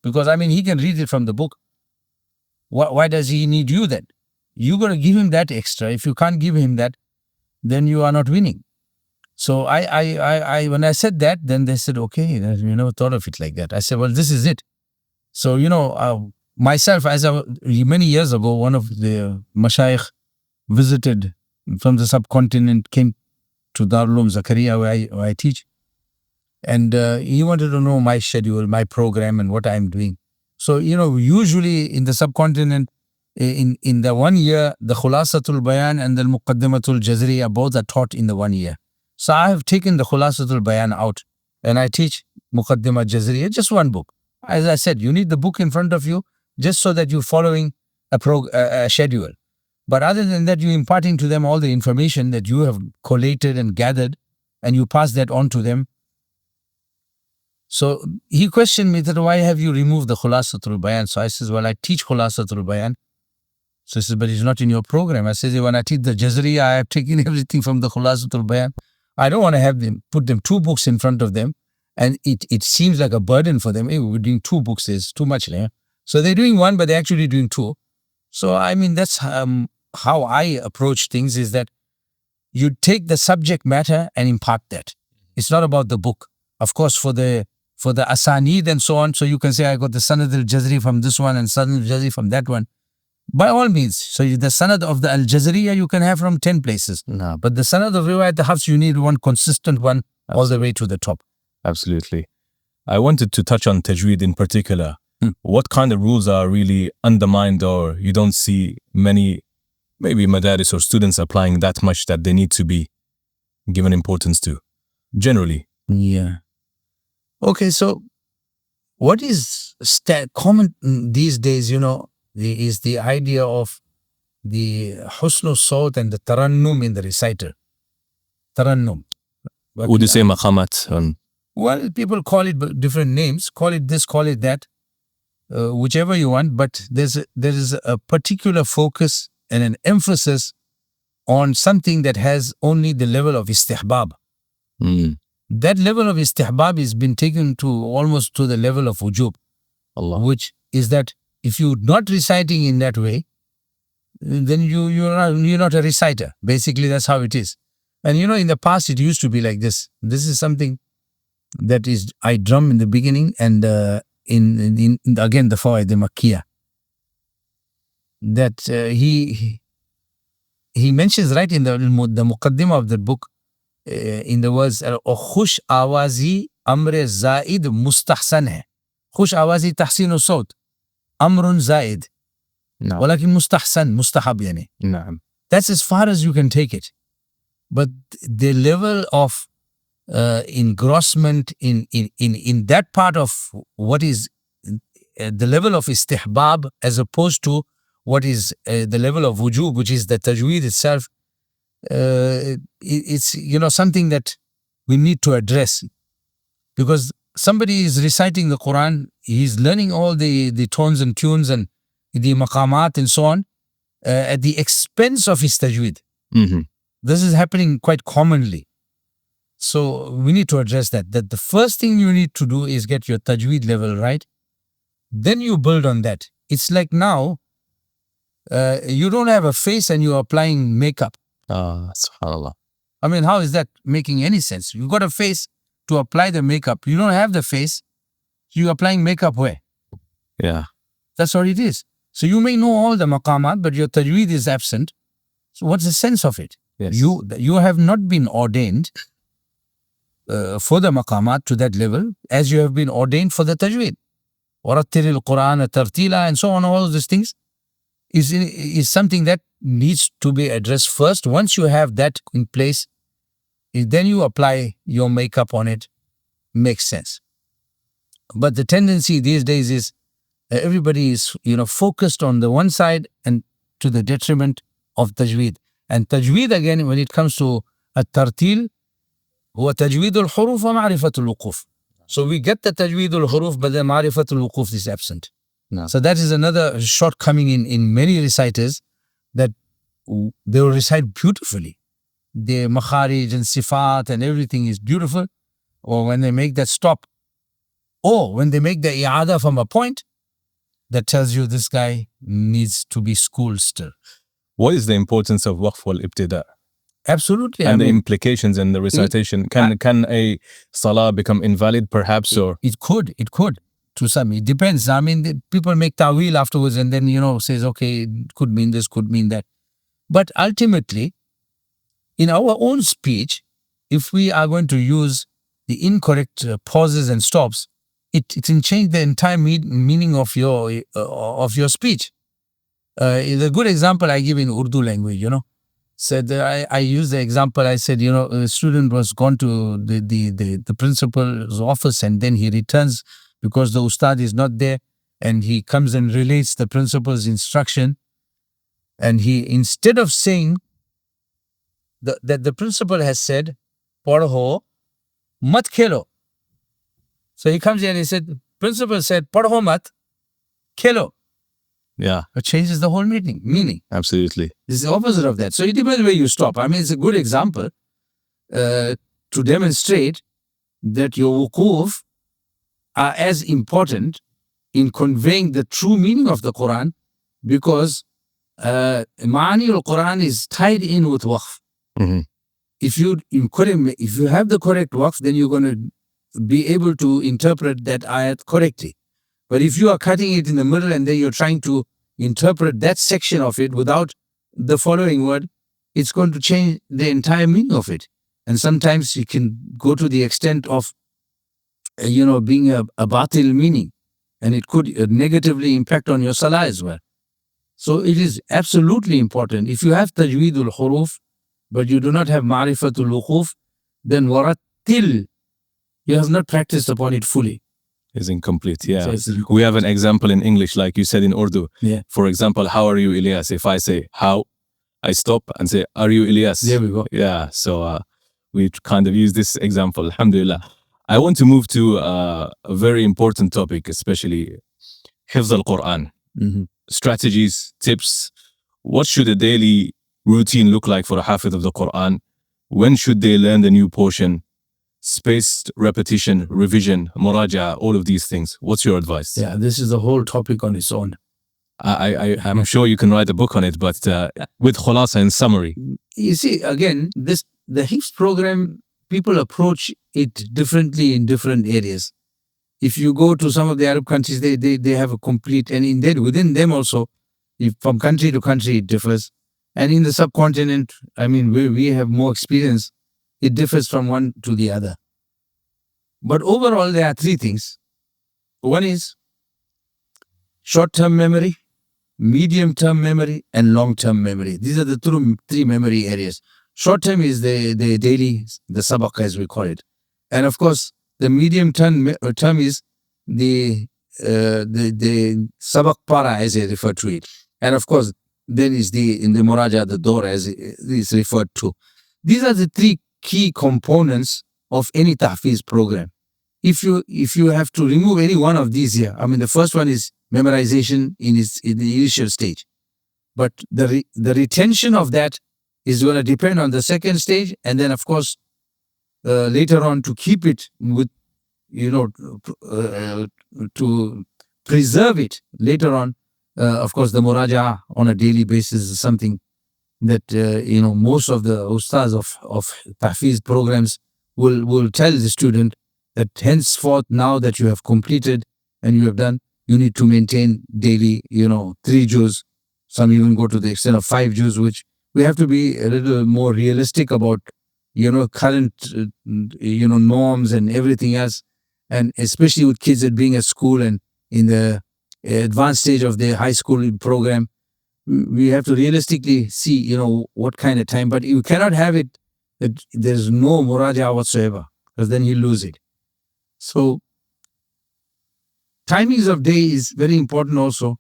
Because, I mean, he can read it from the book. Why does he need you then? You're going to give him that extra. If you can't give him that, then you are not winning. So I when I said that, then they said, okay, we never thought of it like that. I said, well, this is it. So, myself, many years ago, one of the mashayikh visited from the subcontinent, came to Darul Uloom Zakariyyah where I teach. And he wanted to know my schedule, my program and what I'm doing. So, usually in the subcontinent, in the 1 year, the Khulasatul Bayan and the Muqaddimatul Jazriya both are taught in the 1 year. So I have taken the Khulasatul Bayan out and I teach Muqaddimah Jazriya, just one book. As I said, you need the book in front of you just so that you're following a schedule. But other than that, you're imparting to them all the information that you have collated and gathered and you pass that on to them. So he questioned me that, why have you removed the Khulasatul Bayan? So I says, well, I teach Khulasatul Bayan. So he says, but it's not in your program. I says, when I teach the Jazriya, I have taken everything from the Khulasatul Bayan. I don't want to have them, put them 2 books in front of them. And it seems like a burden for them. Hey, we're doing 2 books, is too much. Yeah? So they're doing 1, but they're actually doing 2. So, I mean, that's how I approach things, is that you take the subject matter and impart that. It's not about the book. Of course, for the asanid and so on, so you can say, I got the sanad al-jazri from this one and sanad al-jazri from that one. By all means. So the sanad of the al-jazriya you can have from 10 places. No, but the sanad of riwayat al-hafz, you need one consistent one. Absolutely. All the way to the top. Absolutely. I wanted to touch on Tajweed in particular. What kind of rules are really undermined, or you don't see many, maybe madaris or students applying that much that they need to be given importance to, generally? Yeah. Okay, so what is common these days, is the idea of the husnul sawt and the tarannum in the reciter. Tarannum. Would you say maqamat? Well, people call it different names. Call it this, call it that. Whichever you want, but there is a particular focus and an emphasis on something that has only the level of istihbab. That level of istihbab has been taken to almost to the level of wujub, which is that if you're not reciting in that way, then you're not a reciter. Basically, that's how it is. And in the past it used to be like this. This is something that is I drum in the beginning and in again the Fawaid Makkiyah. That he mentions right in the muqaddimah of the book in the words khush awazi amr zaid mustahsan hai. Khush awazi tahsin as-sawt amrun zaid. Walakin mustahsan mustahab yani. That's as far as you can take it. But the level of engrossment in that part of what is the level of istihbab as opposed to what is the level of wujub, which is the tajweed itself, it's something that we need to address. Because somebody is reciting the Quran, he's learning all the tones and tunes and the maqamat and so on at the expense of his tajweed. This is happening quite commonly. So we need to address that the first thing you need to do is get your tajweed level right. Then you build on that. It's like now, you don't have a face and you're applying makeup. Subhanallah. I mean, how is that making any sense? You got a face to apply the makeup. You don't have the face. You're applying makeup where? Yeah. That's what it is. So you may know all the maqamat, but your tajweed is absent. So what's the sense of it? Yes. You have not been ordained for the maqamat to that level as you have been ordained for the tajweed. وَرَتِّلِ الْقُرْآنَ تَرْتِيلًا and so on, all of these things is something that needs to be addressed first. Once you have that in place, then you apply your makeup on it. Makes sense. But the tendency these days is everybody is focused on the one side and to the detriment of tajweed. And tajweed again, when it comes to at-tartil, huwa tajweed al-huruf wa ma'rifat al-wuquf. So we get the tajweed al-huruf, but the ma'rifat al-wuquf is absent. No. So that is another shortcoming in many reciters, that they will recite beautifully. The makharij and sifat and everything is beautiful. Or when they make that stop, or when they make the i'ada from a point, that tells you this guy needs to be schooled still. What is the importance of waqf wal-ibtida? Absolutely. And the implications in the recitation. Can a salah become invalid perhaps? Or It could. To some, it depends. I mean, people make ta'wil afterwards and then, says, okay, it could mean this, could mean that. But ultimately, in our own speech, if we are going to use the incorrect pauses and stops, it can change the entire meaning of your speech. The good example I give in Urdu language, said I use the example. I said, a student was gone to the principal's office and then he returns because the ustad is not there, and he comes and relates the principal's instruction, and he, instead of saying that the principal has said, "Padho, mat khelo." So he comes here and he said, principal said, "Padho mat khelo." yeah, It changes the whole meaning. absolutely. It's the opposite of that. So it depends where you stop. I mean, it's a good example to demonstrate that your wuquf are as important in conveying the true meaning of the Quran, because ma'ani al-Quran is tied in with waqf. If you have the correct waqf, then you're going to be able to interpret that ayat correctly. But if you are cutting it in the middle and then you're trying to interpret that section of it without the following word, it's going to change the entire meaning of it. And sometimes you can go to the extent of, being a batil meaning, and it could negatively impact on your salah as well. So it is absolutely important. If you have tajweedul huruf, but you do not have ma'rifatul wuquf, then warattil, you have not practiced upon it fully. Is incomplete, yeah. So it's incomplete. We have an example in English, like you said in Urdu. Yeah. For example, how are you, Ilyas? If I say how, I stop and say, are you, Ilyas? There we go. Yeah, so we kind of use this example, alhamdulillah. I want to move to a very important topic, especially hifdh al-Quran. Mhm. Strategies, tips. What should a daily routine look like for a hafidh of the Quran? When should they learn the new portion? Spaced repetition, revision, muraja, all of these things. What's your advice? Yeah, this is a whole topic on its own. I'm sure you can write a book on it, but with khulasa and summary. You see, again, the Hifz program, people approach it differently in different areas. If you go to some of the Arab countries, they have a complete, and within them also, from country to country, it differs. And in the subcontinent, I mean, where we have more experience, it differs from one to the other. But overall, there are three things. One is short-term memory, medium-term memory, and long-term memory. These are the three memory areas. Short-term is the daily, the sabaq as we call it. And of course, the medium-term is the sabaq para as they refer to it. And of course, then is in the muraja, the door as it is referred to. These are the three key components of any tahfiz program. If you have to remove any one of these here, I mean, the first one is memorization in the initial stage. But the retention of that is going to depend on the second stage, and then of course later on to keep it with, to preserve it later on. Of course, the muraja on a daily basis is something that most of the ustaz of tahfiz programs will tell the student that henceforth, now that you have completed and you have done, you need to maintain daily 3 juz. Some even go to the extent of 5 juz, which we have to be a little more realistic about current norms and everything else, and especially with kids at being at school and in the advanced stage of their high school program. We have to realistically see what kind of time, but you cannot have it that there's no muraja whatsoever, because then you lose it. So timings of day is very important also.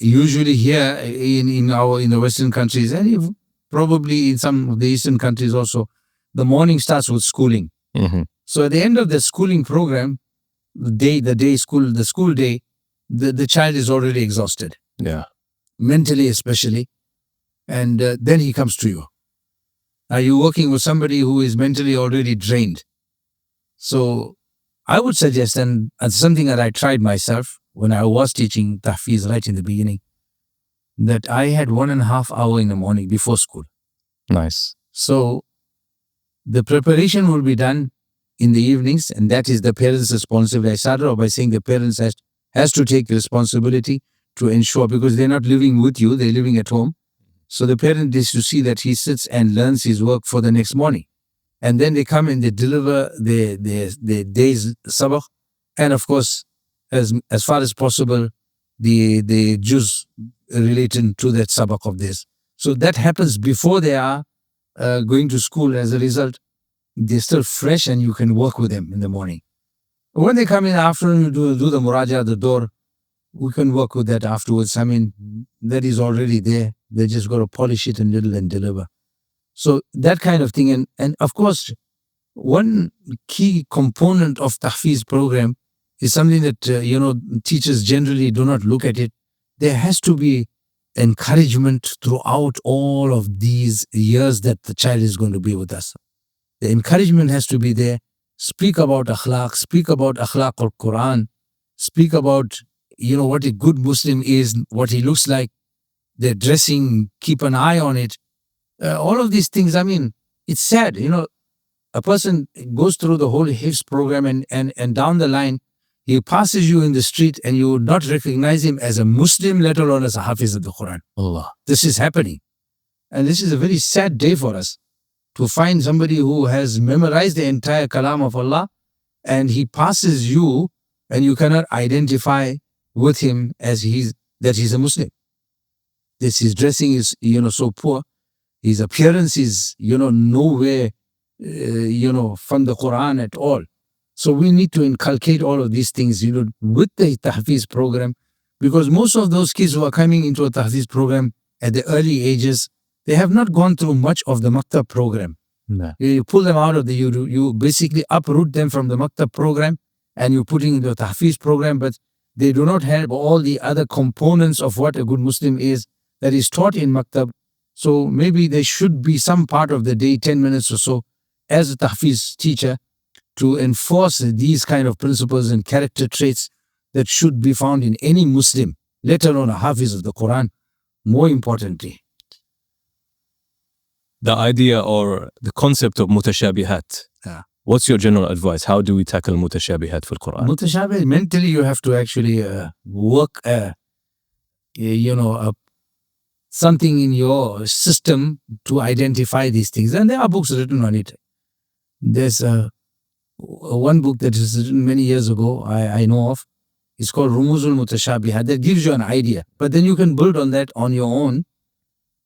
Usually here in the Western countries, and probably in some of the Eastern countries also, the morning starts with schooling. Mm-hmm. So at the end of the schooling program, the school day, the child is already exhausted. Yeah. Mentally especially, and then he comes to you. Are you working with somebody who is mentally already drained? So I would suggest, and something that I tried myself when I was teaching tahfiz right in the beginning, that I had 1.5 hours in the morning before school. Nice. So the preparation will be done in the evenings, and that is the parents' responsibility. I started off by saying the parents has to take responsibility to ensure, because they're not living with you, they're living at home. So the parent is to see that he sits and learns his work for the next morning. And then they come and they deliver their day's sabaq. And of course, as far as possible, the juz related to that sabaq of this. So that happens before they are going to school. As a result, they're still fresh and you can work with them in the morning. When they come in the afternoon, do the muraja, the door, we can work with that afterwards. I mean, that is already there. They just got to polish it a little and deliver. So that kind of thing. And of course, one key component of tahfiz program is something that, teachers generally do not look at it. There has to be encouragement throughout all of these years that the child is going to be with us. The encouragement has to be there. Speak about akhlaq, speak about akhlaq al-Quran, speak about what a good Muslim is, what he looks like, their dressing, keep an eye on it. All of these things, I mean, it's sad. A person goes through the whole Hifz program and down the line, he passes you in the street and you would not recognize him as a Muslim, let alone as a Hafiz of the Quran. Allah. This is happening. And this is a very sad day for us, to find somebody who has memorized the entire Kalam of Allah and he passes you and you cannot identify with him as he's a Muslim. His dressing is, so poor. His appearance is, nowhere, from the Quran at all. So we need to inculcate all of these things, with the tahfiz program, because most of those kids who are coming into a tahfiz program at the early ages, they have not gone through much of the maktab program. No. You pull them out of you basically uproot them from the maktab program and you put into the tahfiz program, but they do not have all the other components of what a good Muslim is that is taught in maktab. So maybe there should be some part of the day, 10 minutes or so, as a tahfiz teacher, to enforce these kind of principles and character traits that should be found in any Muslim, let alone a hafiz of the Quran, more importantly. The idea or the concept of mutashabihat. Yeah. What's your general advice? How do we tackle mutashabihat for Quran? Mutashabih, mentally you have to actually work, something in your system to identify these things. And there are books written on it. There's one book that is written many years ago, I know of. It's called Rumuzul Mutashabihat. That gives you an idea. But then you can build on that on your own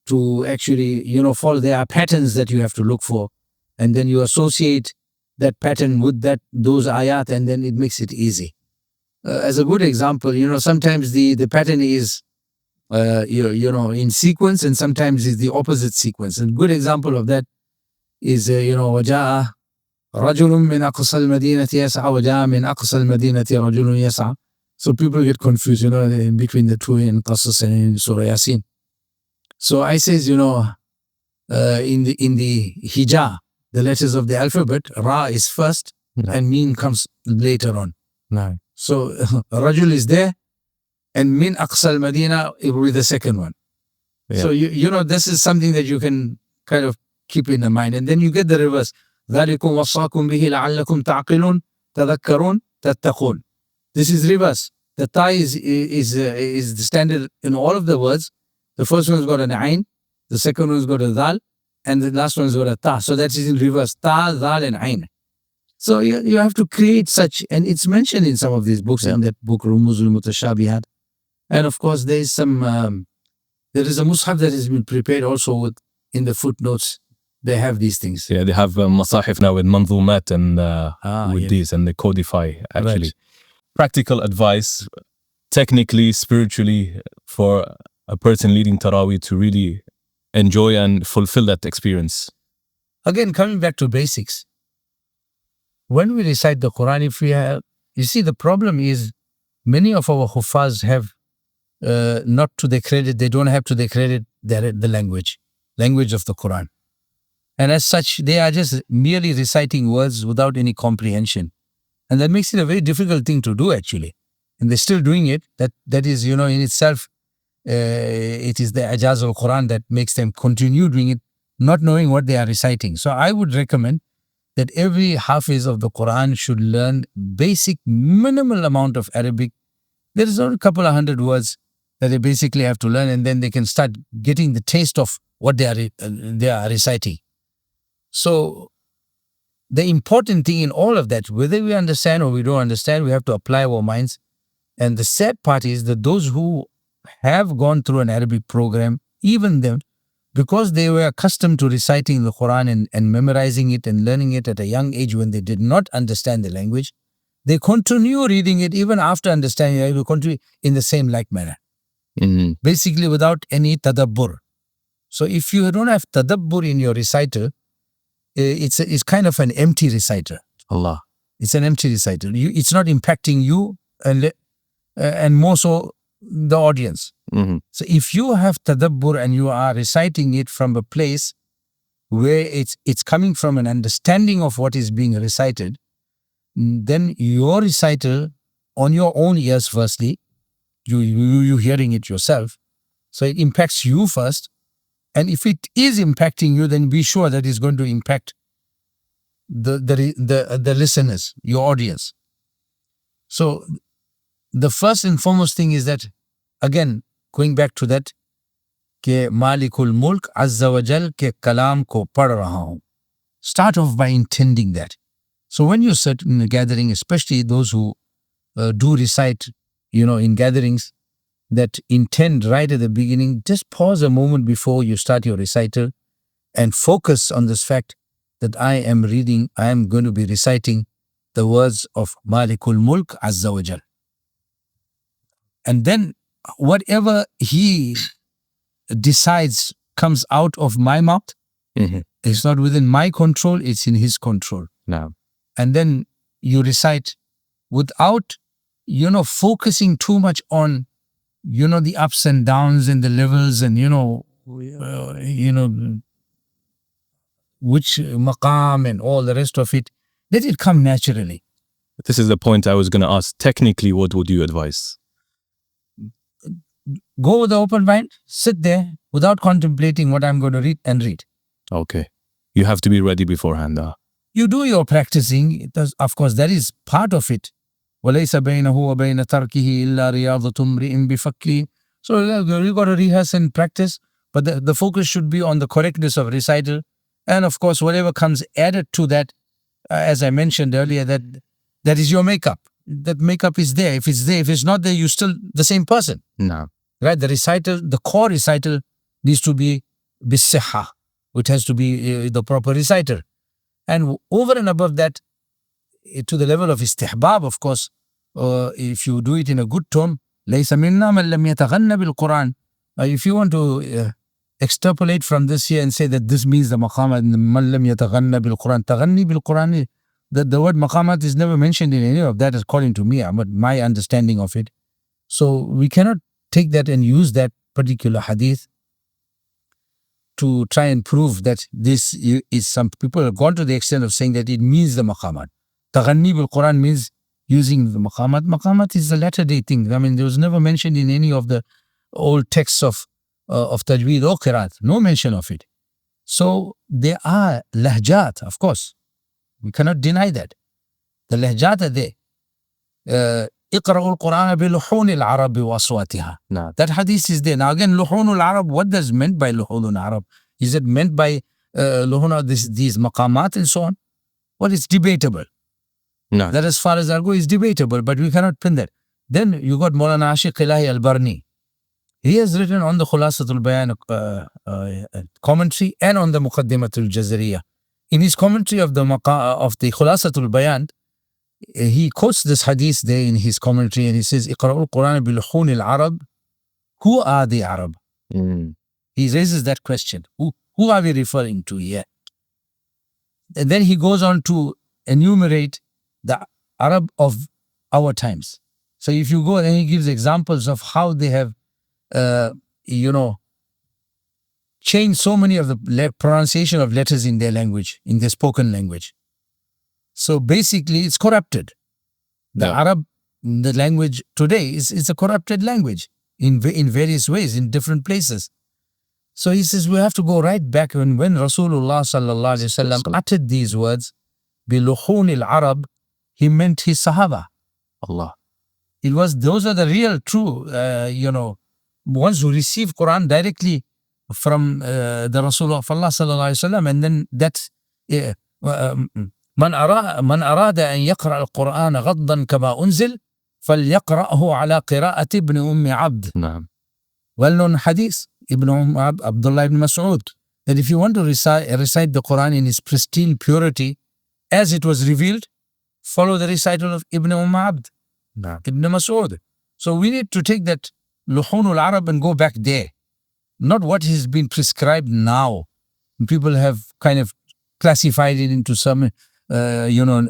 to actually, follow. There are patterns that you have to look for. And then you associate that pattern with those ayat, and then it makes it easy. As a good example, sometimes the pattern is, in sequence, and sometimes it's the opposite sequence. And a good example of that is, وَجَاءَ رَجُلٌ مِّنْ أَقْصَى الْمَدِينَةِ يَسْعَى وَجَاءَ مِنْ أَقْصَى الْمَدِينَةِ رَجُلٌ يَسْعَى. So people get confused, in between the two in Qasas and in Surah Yasin. So I says, in the hijah, the letters of the alphabet, Ra is first, and Meen comes later on. No. So Rajul is there, and Min Aqsal Madina, it will be the second one. Yeah. So, this is something that you can kind of keep in the mind. And then you get the reverse. ذَلِكُمْ وَصَّاكُمْ بِهِ لَعَلَّكُمْ تَعْقِلُونَ تَذَكَّرُونَ تَتَّقُونَ. This is reverse. The ta is the standard in all of the words. The first one's got an ayn, the second one's got a dal, and the last one's got a ta. So that is in reverse. Ta, dal, and ayn. So you have to create such, and it's mentioned in some of these books, in that book, Rumuzul Mutashabihat. And of course, there is a mushaf that has been prepared also in the footnotes. They have these things. Yeah, they have masahif now with manzumat and with these, and they codify actually. Right. Practical advice, technically, spiritually, for a person leading Tarawih to really enjoy and fulfill that experience. Again, coming back to basics. When we recite the Quran, you see, the problem is many of our Huffāẓ have not to their credit, they don't have to their credit the language of the Quran. And as such, they are just merely reciting words without any comprehension. And that makes it a very difficult thing to do, actually. And they're still doing it. That is, in itself, it is the ajaz of Quran that makes them continue doing it, not knowing what they are reciting. So I would recommend that every hafiz of the Quran should learn basic, minimal amount of Arabic. There is only a couple of hundred words that they basically have to learn, and then they can start getting the taste of what they are reciting. So the important thing in all of that, whether we understand or we don't understand, we have to apply our minds. And the sad part is that those who have gone through an Arabic program, even them, because they were accustomed to reciting the Quran and memorizing it and learning it at a young age when they did not understand the language, they continue reading it even after understanding it, they continue in the same like manner. Mm-hmm. Basically without any tadabbur. So if you don't have tadabbur in your recital, it's kind of an empty reciter. Allah. It's an empty reciter. It's not impacting you and more so the audience. Mm-hmm. So if you have tadabbur and you are reciting it from a place where it's coming from an understanding of what is being recited, then your recital on your own ears firstly, you hearing it yourself, so it impacts you first. And if it is impacting you, then be sure that it's going to impact the listeners, your audience. So the first and foremost thing is that, again, going back to that, ke Malikul Mulk Azza wa Jal ke kalam ko pad raha hu. Start off by intending that. So when you sit in a gathering, especially those who do recite, in gatherings, that intend right at the beginning, just pause a moment before you start your recital and focus on this fact that I am going to be reciting the words of Malikul Mulk Azza wa Jal. And then whatever he decides comes out of my mouth, it's not within my control, it's in his control. No. And then you recite without, focusing too much on, the ups and downs and the levels and, which maqam and all the rest of it. Let it come naturally. This is the point I was going to ask. Technically, what would you advise? Go with the open mind, sit there without contemplating what I'm going to read and read. Okay. You have to be ready beforehand. You do your practicing. Of course, that is part of it. وَلَيْسَ بَيْنَهُ وَبَيْنَ تَرْكِهِ إِلَّا رِيَاضَةٌ امْرِئٍ بِفَكِّهِ. So you got to rehearse and practice, but the focus should be on the correctness of recital. And of course, whatever comes added to that, as I mentioned earlier, that is your makeup. That makeup is there. If it's there, if it's not there, you're still the same person. No. Right? The recital, the core recital needs to be bis-sihha, which has to be the proper reciter. And over and above that, to the level of istihbab, of course, if you do it in a good tone, لَيْسَ مِنَّا مَنْ لَمْ يَتَغَنَّ بِالْقُرْآنِ. If you want to extrapolate from this here and say that this means the maqamat, مَنْ لَمْ يَتَغَنَّ بِالْقُرْآنِ, تَغَنِّي بِالْقُرْآنِ, the word maqamat is never mentioned in any of that according to me, but my understanding of it. So we cannot take that and use that particular hadith to try and prove that this is, some people have gone to the extent of saying that it means the maqamat. Taghanni bil Quran means using the maqamat. Maqamat is a latter day thing. I mean, there was never mentioned in any of the old texts of Tajwid or Qirā't. No mention of it. So there are lahjat, of course. We cannot deny that. The lahjat are there. اقرأوا القرآن بلحون العرب وأصواتها. That hadith is there. Now again, لحون العرب, what does meant by لحون العرب? Is it meant by these maqamat and so on? Well, it's debatable. No. That as far as I go is debatable, but we cannot pin that. Then you got Maulana Ashiq Ilahi Al-Barni. He has written on the Khulasatul Bayan commentary and on the Muqaddimatul Jazariyah. In his commentary of the Khulasatul Bayan, he quotes this hadith there in his commentary and he says, اقرأوا القرآن بلحون العرب. Who are the Arab? He raises that question. Who are we referring to here? And then he goes on to enumerate the Arab of our times. So if you go and he gives examples of how they have, changed so many of the pronunciation of letters in their language, in their spoken language. So basically, it's corrupted. The Arab, the language today, is a corrupted language in various ways, in different places. So he says we have to go right back when Rasulullah sallallahu alaihi wasallam uttered these words, biluhun al-Arab, he meant his Sahaba. Allah. Those are the real, true, ones who receive Quran directly from the Rasulullah sallallahu alaihi wasallam, and then that's من أراد أن يقرأ القرآن غضا كما أنزل فليقرأه على قراءة ابن أم عبد. نعم. Well-known hadith, Abdullah ibn Mas'ud, that if you want to recite the Quran in its pristine purity, as it was revealed, follow the recital of Ibn Abd, Ibn Mas'ud. So we need to take that Luhunul Arab and go back there. Not what has been prescribed now. People have kind of classified it into some names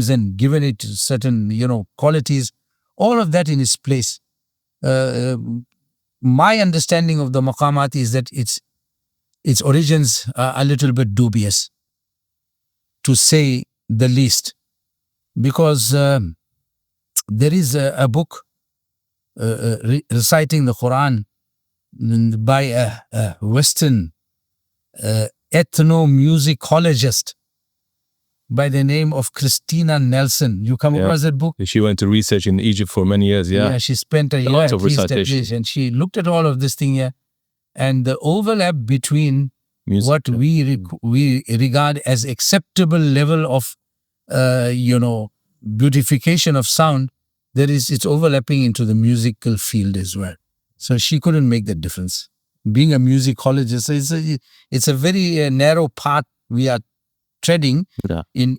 and given it certain, qualities. All of that in its place. My understanding of the maqamat is that its origins are a little bit dubious, to say the least, because there is a book reciting the Quran by a Western ethnomusicologist by the name of Christina Nelson. You come across that book? She went to research in Egypt for many years, Yeah, she spent a year at least, and she looked at all of this thing here, and the overlap between what we regard as acceptable level of, beautification of sound, it's overlapping into the musical field as well. So she couldn't make that difference. Being a musicologist, it's a very narrow path we are treading in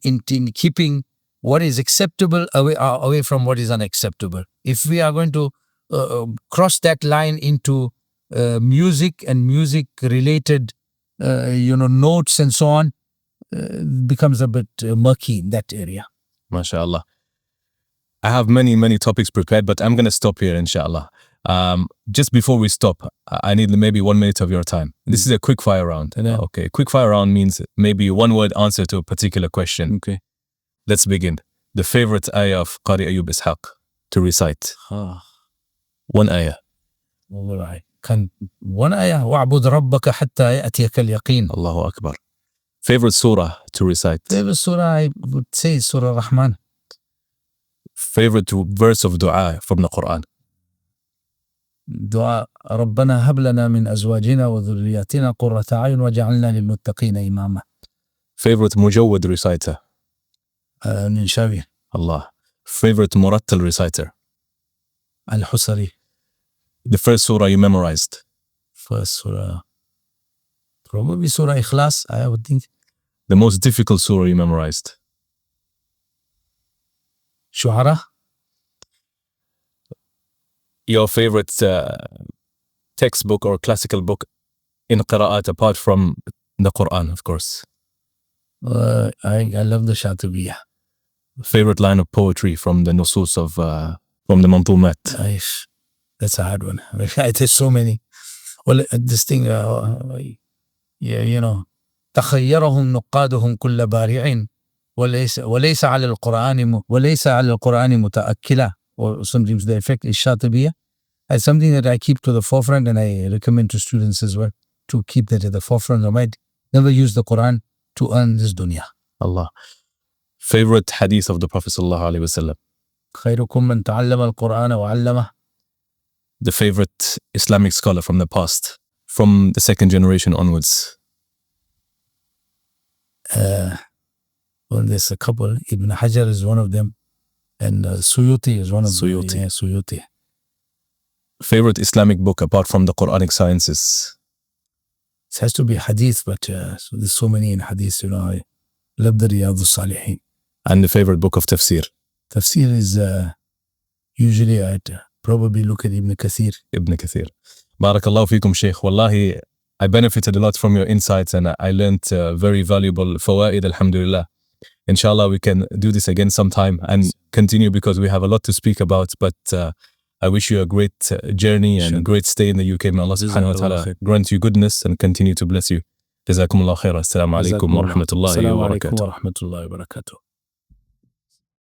keeping what is acceptable away from what is unacceptable. If we are going to cross that line into music and music-related, notes and so on, becomes a bit murky in that area. MashaAllah. I have many topics prepared, but I'm going to stop here, inshallah. Just before we stop, I need maybe 1 minute of your time. This is a quick fire round. Okay, quick fire round means maybe one word answer to a particular question. Okay. Let's begin. The favorite ayah of Qari Ayoob Essack to recite. One ayah. All right. One ayah. وَاعْبُدْ رَبَّكَ حَتَّى يَأْتِيَكَ الْيَقِينَ. Allahu Akbar. Favorite surah to recite. Favorite surah, I would say Surah Rahman. Favorite verse of dua from the Quran. دعاء ربنا هب لنا من أزواجنا وذرياتنا قرة أعين وجعلنا للمتقين إماما. Favorite mujawwid reciter. ننشاوي. Allah. Favorite murattal reciter. Al-Husari. The first surah you memorized. First surah. Probably Surah Ikhlas, I would think. The most difficult surah you memorized. Shu'ara. Your favorite textbook or classical book in Qirāʿāt apart from the Quran, of course. I love the Shātibiyyah. Favorite line of poetry from the nusus of from the Mantumat. That's a hard one. There's so many. Well, this thing, تخيرهم نقادهم كل بارع وليس على القرآن متأكلا. Or sometimes the effect is Shātibiyyah. It's something that I keep to the forefront, and I recommend to students as well to keep that at the forefront of mind. Never use the Quran to earn this dunya. Allah. Favorite hadith of the Prophet sallallahu alaihi wasallam. خيركم من تعلم القرآن وعلمه. The favorite Islamic scholar from the past, from the second generation onwards. Well, there's a couple. Ibn Hajar is one of them, and Suyuti is one of them. Yeah, Suyuti. Favorite Islamic book apart from the Quranic sciences. It has to be hadith, but so there's so many in hadith. I love the Riyadus Salihin. And the favorite book of tafsir. Tafsir is usually I'd probably look at Ibn Kathir. Ibn Kathir. Barakallahu feekum, Shaykh. Wallahi, I benefited a lot from your insights, and I learned very valuable fawaid, alhamdulillah. Inshallah, we can do this again sometime and continue, because we have a lot to speak about. But I wish you a great journey and a great stay in the UK. May Allah subhanahu wa ta'ala grant you goodness and continue to bless you. Jazakumullah khair. Assalamu alaikum wa rahmatullahi wa barakatuh.